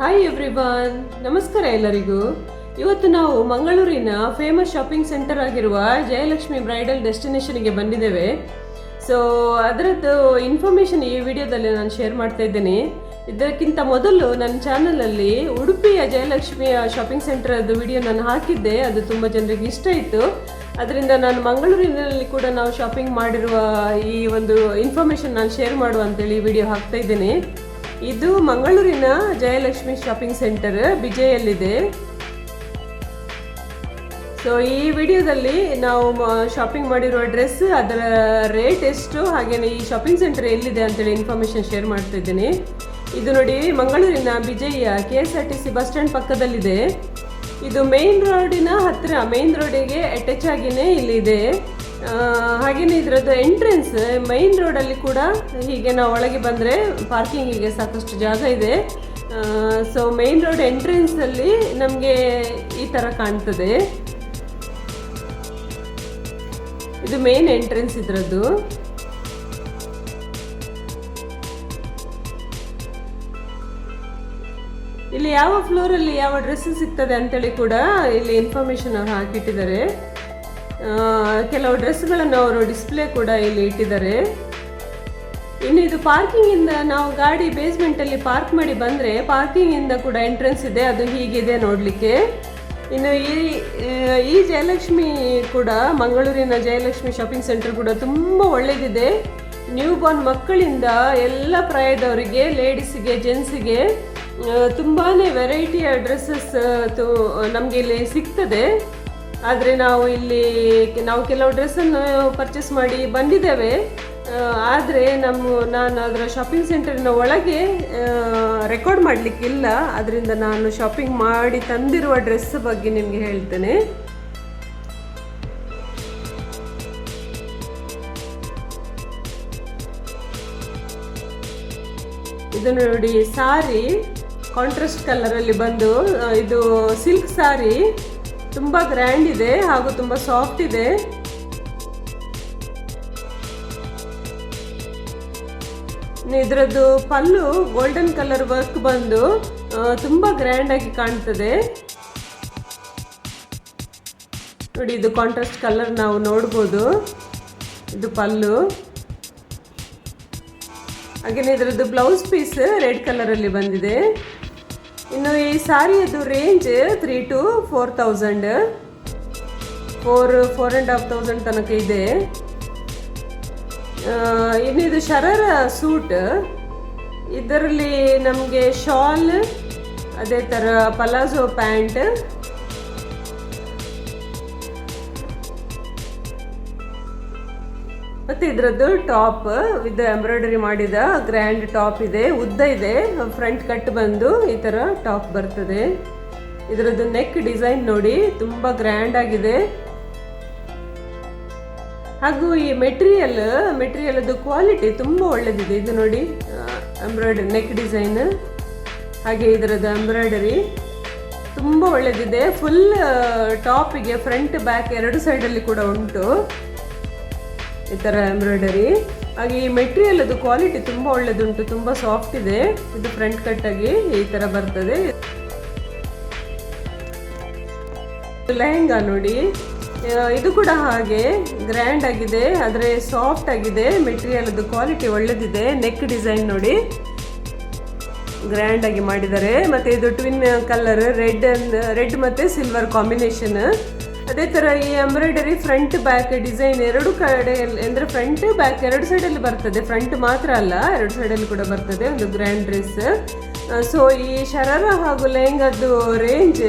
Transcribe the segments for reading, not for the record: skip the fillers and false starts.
Hi everyone, ನಮಸ್ಕಾರ ಎಲ್ಲರಿಗೂ. ಇವತ್ತು ನಾವು ಮಂಗಳೂರಿನ ಫೇಮಸ್ ಶಾಪಿಂಗ್ ಸೆಂಟರ್ ಆಗಿರುವ ಜಯಲಕ್ಷ್ಮಿ ಬ್ರೈಡಲ್ ಡೆಸ್ಟಿನೇಷನ್ಗೆ ಬಂದಿದ್ದೇವೆ. ಸೊ ಅದರದ್ದು ಇನ್ಫಾರ್ಮೇಷನ್ ಈ ವಿಡಿಯೋದಲ್ಲಿ ನಾನು ಶೇರ್ ಮಾಡ್ತಾ ಇದ್ದೇನೆ. ಇದಕ್ಕಿಂತ ಮೊದಲು ನನ್ನ ಚಾನಲಲ್ಲಿ ಉಡುಪಿಯ ಜಯಲಕ್ಷ್ಮಿಯ ಶಾಪಿಂಗ್ ಸೆಂಟರ್ದು ವಿಡಿಯೋ ನಾನು ಹಾಕಿದ್ದೆ. ಅದು ತುಂಬ ಜನರಿಗೆ ಇಷ್ಟ ಇತ್ತು. ಅದರಿಂದ ನಾನು ಮಂಗಳೂರಿನಲ್ಲಿ ಕೂಡ ನಾವು ಶಾಪಿಂಗ್ ಮಾಡಿರುವ ಈ ಒಂದು ಇನ್ಫಾರ್ಮೇಷನ್ ನಾನು ಶೇರ್ ಮಾಡುವ ಅಂತೇಳಿ ವಿಡಿಯೋ ಹಾಕ್ತಾ ಇದ್ದೇನೆ. ಇದು ಮಂಗಳೂರಿನ ಜಯಲಕ್ಷ್ಮಿ ಶಾಪಿಂಗ್ ಸೆಂಟರ್ ಬಿಜೆಯಲ್ಲಿದೆ. ಸೊ ಈ ವಿಡಿಯೋದಲ್ಲಿ ನಾವು ಶಾಪಿಂಗ್ ಮಾಡಿರುವ ಡ್ರೆಸ್, ಅದರ ರೇಟ್ ಎಷ್ಟು, ಹಾಗೆಯೇ ಈ ಶಾಪಿಂಗ್ ಸೆಂಟರ್ ಎಲ್ಲಿದೆ ಅಂತೇಳಿ ಇನ್ಫಾರ್ಮೇಷನ್ ಶೇರ್ ಮಾಡ್ತಾ ಇದ್ದೀನಿ. ಇದು ನೋಡಿ, ಮಂಗಳೂರಿನ ಬಿಜೆಯ KSRTC ಬಸ್ ಸ್ಟ್ಯಾಂಡ್ ಪಕ್ಕದಲ್ಲಿದೆ. ಇದು ಮೇನ್ ರೋಡಿನ ಹತ್ತಿರ, ಮೇನ್ ರೋಡಿಗೆ ಅಟ್ಯಾಚ್ ಆಗಿನೇ ಇಲ್ಲಿದೆ. ಹಾಗೆಯೇ ಇದರದ್ದು ಎಂಟ್ರೆನ್ಸ್ ಮೈನ್ ರೋಡಲ್ಲಿ ಕೂಡ, ಹೀಗೆ ನಾವು ಒಳಗೆ ಬಂದರೆ ಪಾರ್ಕಿಂಗಿಗೆ ಸಾಕಷ್ಟು ಜಾಗ ಇದೆ. ಸೊ ಮೈನ್ ರೋಡ್ ಎಂಟ್ರೆನ್ಸಲ್ಲಿ ನಮಗೆ ಈ ಥರ ಕಾಣ್ತದೆ. ಇದು ಮೇನ್ ಎಂಟ್ರೆನ್ಸ್ ಇದರದ್ದು. ಇಲ್ಲಿ ಯಾವ ಫ್ಲೋರಲ್ಲಿ ಯಾವ ಡ್ರೆಸ್ ಸಿಗ್ತದೆ ಅಂತೇಳಿ ಕೂಡ ಇಲ್ಲಿ ಇನ್ಫಾರ್ಮೇಷನ್ ಅವ್ರು ಹಾಕಿಟ್ಟಿದ್ದಾರೆ. ಕೆಲವು ಡ್ರೆಸ್ಗಳನ್ನು ಅವರು ಡಿಸ್ಪ್ಲೇ ಕೂಡ ಇಲ್ಲಿ ಇಟ್ಟಿದ್ದಾರೆ. ಇನ್ನು ಇದು ಪಾರ್ಕಿಂಗಿಂದ ನಾವು ಗಾಡಿ ಬೇಸ್ಮೆಂಟಲ್ಲಿ ಪಾರ್ಕ್ ಮಾಡಿ ಬಂದರೆ ಪಾರ್ಕಿಂಗಿಂದ ಕೂಡ ಎಂಟ್ರೆನ್ಸ್ ಇದೆ. ಅದು ಹೀಗಿದೆ ನೋಡಲಿಕ್ಕೆ. ಇನ್ನು ಈ ಜಯಲಕ್ಷ್ಮಿ ಕೂಡ, ಮಂಗಳೂರಿನ ಜಯಲಕ್ಷ್ಮಿ ಶಾಪಿಂಗ್ ಸೆಂಟರ್ ಕೂಡ ತುಂಬ ಒಳ್ಳೆಯದಿದೆ. ನ್ಯೂ ಬಾರ್ನ್ ಮಕ್ಕಳಿಂದ ಎಲ್ಲ ಪ್ರಾಯದವರಿಗೆ, ಲೇಡೀಸಿಗೆ, ಜೆಂಟ್ಸಿಗೆ ತುಂಬಾ ವೆರೈಟಿಯ ಡ್ರೆಸ್ಸಸ್ ನಮಗೆ ಇಲ್ಲಿ ಸಿಗ್ತದೆ. ಆದರೆ ನಾವು ಕೆಲವು ಡ್ರೆಸ್ಸನ್ನು ಪರ್ಚೇಸ್ ಮಾಡಿ ಬಂದಿದ್ದೇವೆ. ಆದರೆ ನಾನು ಅದರ ಶಾಪಿಂಗ್ ಸೆಂಟರಿನ ಒಳಗೆ ರೆಕಾರ್ಡ್ ಮಾಡಲಿಕ್ಕಿಲ್ಲ. ಅದರಿಂದ ನಾನು ಶಾಪಿಂಗ್ ಮಾಡಿ ತಂದಿರುವ ಡ್ರೆಸ್ ಬಗ್ಗೆ ನಿಮಗೆ ಹೇಳ್ತೇನೆ. ಇದು ನೋಡಿ, ಸಾರಿ ಕಾಂಟ್ರಾಸ್ಟ್ ಕಲರಲ್ಲಿ ಬಂದು, ಇದು ಸಿಲ್ಕ್ ಸಾರಿ, ತುಂಬ ಗ್ರ್ಯಾಂಡ್ ಇದೆ ಹಾಗೂ ತುಂಬ ಸಾಫ್ಟ್ ಇದೆ. ಇದರದ್ದು ಪಲ್ಲು ಗೋಲ್ಡನ್ ಕಲರ್ ವರ್ಕ್ ಬಂದು ತುಂಬ ಗ್ರ್ಯಾಂಡ್ ಆಗಿ ಕಾಣ್ತದೆ ನೋಡಿ. ಇದು ಕಾಂಟ್ರಾಸ್ಟ್ ಕಲರ್ ನಾವು ನೋಡ್ಬೋದು. ಇದು ಪಲ್ಲು. ಹಾಗೆಯೇ ಇದರದ್ದು ಬ್ಲೌಸ್ ಪೀಸ್ ರೆಡ್ ಕಲರಲ್ಲಿ ಬಂದಿದೆ. ಇನ್ನು ಈ ಸಾರಿಯದು ರೇಂಜ್ 3,000 to 4,000, 4,500 ತನಕ ಇದೆ. ಇನ್ನು ಇದು ಶರಾರ ಸೂಟ್. ಇದರಲ್ಲಿ ನಮಗೆ ಶಾಲ್, ಅದೇ ಥರ ಪಲಾಜೋ ಪ್ಯಾಂಟ್, ಮತ್ತು ಇದರದ್ದು ಟಾಪ್ ವಿತ್ ಎಂಬ್ರಾಯ್ಡರಿ ಮಾಡಿದ ಗ್ರ್ಯಾಂಡ್ ಟಾಪ್ ಇದೆ. ಉದ್ದ ಇದೆ, ಫ್ರಂಟ್ ಕಟ್ ಬಂದು ಈ ಥರ ಟಾಪ್ ಬರ್ತದೆ. ಇದರದ್ದು ನೆಕ್ ಡಿಸೈನ್ ನೋಡಿ, ತುಂಬ ಗ್ರ್ಯಾಂಡ್ ಆಗಿದೆ. ಹಾಗೂ ಈ ಮೆಟೀರಿಯಲ್ದು ಕ್ವಾಲಿಟಿ ತುಂಬ ಒಳ್ಳೆದಿದೆ. ಇದು ನೋಡಿ, ಎಂಬ್ರಾಯ್ಡರಿ ನೆಕ್ ಡಿಸೈನ್, ಹಾಗೆ ಇದರದ್ದು ಎಂಬ್ರಾಯ್ಡರಿ ತುಂಬ ಒಳ್ಳೆದಿದೆ. ಫುಲ್ ಟಾಪಿಗೆ ಫ್ರಂಟ್ ಬ್ಯಾಕ್ ಎರಡು ಸೈಡಲ್ಲಿ ಕೂಡ ಉಂಟು ಈ ಥರ ಎಂಬ್ರಾಯ್ಡರಿ. ಹಾಗೆ ಈ ಮೆಟೀರಿಯಲ್ದು ಕ್ವಾಲಿಟಿ ತುಂಬ ಒಳ್ಳೆದುಂಟು, ತುಂಬ ಸಾಫ್ಟ್ ಇದೆ. ಇದು ಫ್ರಂಟ್ ಕಟ್ಟಾಗಿ ಈ ಥರ ಬರ್ತದೆ. ಲೆಹಂಗಾ ನೋಡಿ, ಇದು ಕೂಡ ಹಾಗೆ ಗ್ರ್ಯಾಂಡ್ ಆಗಿದೆ, ಆದರೆ ಸಾಫ್ಟ್ ಆಗಿದೆ. ಮೆಟೀರಿಯಲ್ದು ಕ್ವಾಲಿಟಿ ಒಳ್ಳೆದಿದೆ. ನೆಕ್ ಡಿಸೈನ್ ನೋಡಿ, ಗ್ರ್ಯಾಂಡ್ ಆಗಿ ಮಾಡಿದ್ದಾರೆ. ಮತ್ತು ಇದು ಟ್ವಿನ್ ಕಲರ್, ರೆಡ್ ಮತ್ತು ಸಿಲ್ವರ್ ಕಾಂಬಿನೇಷನ್. ಅದೇ ಥರ ಈ ಎಂಬ್ರಾಯ್ಡರಿ ಫ್ರಂಟ್ ಬ್ಯಾಕ್ ಡಿಸೈನ್ ಎರಡು ಕಡೆ, ಅಂದರೆ ಫ್ರಂಟ್ ಬ್ಯಾಕ್ ಎರಡು ಸೈಡಲ್ಲಿ ಬರ್ತದೆ. ಫ್ರಂಟ್ ಮಾತ್ರ ಅಲ್ಲ, ಎರಡು ಸೈಡಲ್ಲಿ ಕೂಡ ಬರ್ತದೆ. ಒಂದು ಗ್ರ್ಯಾಂಡ್ ಡ್ರೆಸ್. ಸೊ ಈ ಶರಾರ ಹಾಗೂ ಲೆಹಂಗದ್ದು ರೇಂಜ್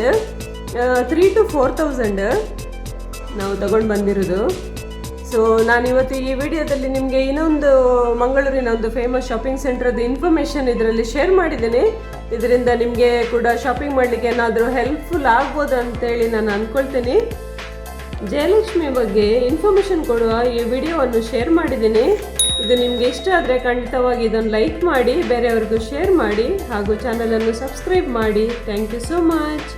3,000 to 4,000 ನಾವು ತಗೊಂಡು ಬಂದಿರೋದು. ಸೊ ನಾನಿವತ್ತು ಈ ವಿಡಿಯೋದಲ್ಲಿ ನಿಮಗೆ ಇನ್ನೊಂದು ಮಂಗಳೂರಿನ ಒಂದು ಫೇಮಸ್ ಶಾಪಿಂಗ್ ಸೆಂಟ್ರದ್ದು ಇನ್ಫಾರ್ಮೇಷನ್ ಇದರಲ್ಲಿ ಶೇರ್ ಮಾಡಿದ್ದೀನಿ. ಇದರಿಂದ ನಿಮಗೆ ಕೂಡ ಶಾಪಿಂಗ್ ಮಾಡಲಿಕ್ಕೆ ಏನಾದರೂ ಹೆಲ್ಪ್ಫುಲ್ ಆಗ್ಬೋದು ಅಂತೇಳಿ ನಾನು ಅಂದ್ಕೊಳ್ತೀನಿ. ಜಯಲಕ್ಷ್ಮಿ ಬಗ್ಗೆ ಇನ್ಫಾರ್ಮೇಷನ್ ಕೊಡುವ ಈ ವಿಡಿಯೋವನ್ನು ಶೇರ್ ಮಾಡಿದ್ದೀನಿ. ಇದು ನಿಮಗೆ ಇಷ್ಟ ಆದರೆ ಖಂಡಿತವಾಗಿ ಇದನ್ನು ಲೈಕ್ ಮಾಡಿ, ಬೇರೆಯವ್ರಿಗೂ ಶೇರ್ ಮಾಡಿ, ಹಾಗೂ ಚಾನಲನ್ನು ಸಬ್ಸ್ಕ್ರೈಬ್ ಮಾಡಿ. Thank you so much.